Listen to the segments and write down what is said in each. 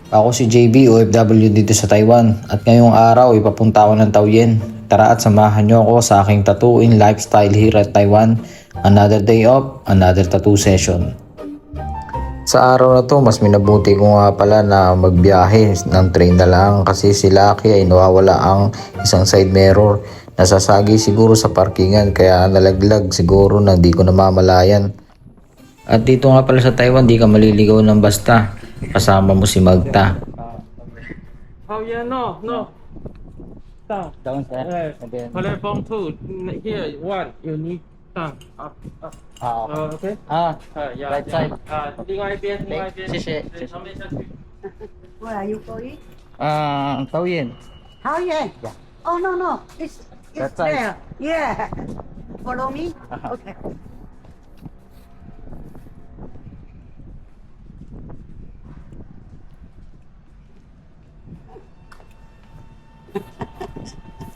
Ako si JB, OFW dito sa Taiwan at ngayong araw ipapunta ako ng Taoyuan. Tara at samahan niyo ako sa aking tattooing lifestyle here at Taiwan. Another day off, another tattoo session. Sa araw na to, mas minabuti ko nga pala na magbiyahe ng train na lang kasi si Lucky ay nawawala ang isang side mirror. Nasasagi siguro sa parkingan kaya nalaglag siguro na di ko namamalayan. At dito nga pala sa Taiwan, di ka maliligaw ng basta. Kasama mo si Magta. Oh yeah, no, no. Down. Down, sir. And then, Platform two. Here, one. You need down. Up, up. okay. Okay. Yeah. Right side. 另外一边，另外一边。谢谢对，上面下去。 Where are you going? Taoyuan. Taoyuan. Yeah. Oh no no, it's That side. there. Yeah. Follow me. Okay.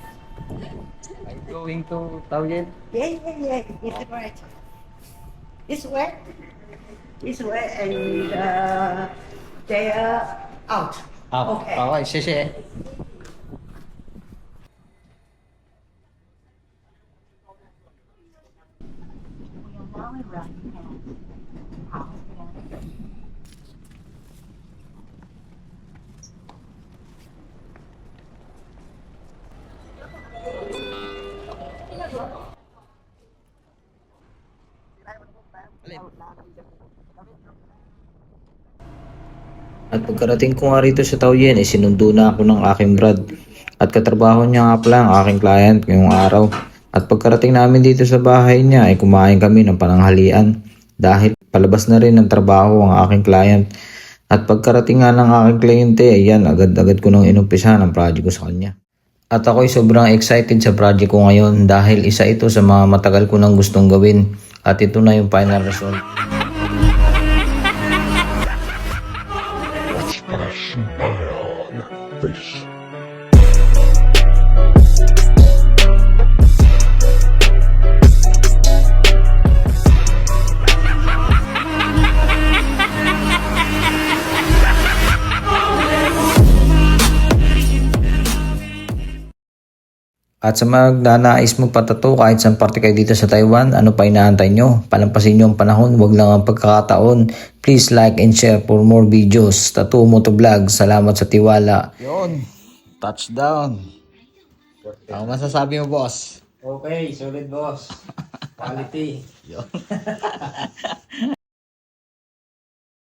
Are you going to Taoyuan? Yeah. It's right. This way. This way and there out. Okay. Okay, 谢谢. At pagkarating ko nga rito sa Taoyuan, sinundo na ako ng aking brad. At katrabaho niya nga pala ang aking client ngayong araw. At pagkarating namin dito sa bahay niya, ay kumain kami ng pananghalian. Dahil palabas na rin ng trabaho ang aking client. At pagkarating nga ng aking kliyente, ayan, agad-agad ko nang inumpisa ng project ko sa kanya. At ako'y sobrang excited sa project ko ngayon dahil isa ito sa mga matagal ko nang gustong gawin. At ito na yung final result. Face. At sa magnanais magpatato kahit saan parte kayo dito sa Taiwan, ano pa inaantay nyo? Palampasin nyo ang panahon, wag lang ang pagkakataon. Please like and share for more videos. Tattoo Moto Vlog, salamat sa tiwala. Yun. Touchdown. Ang masasabi mo, boss? Okay, solid boss. Quality. Yun.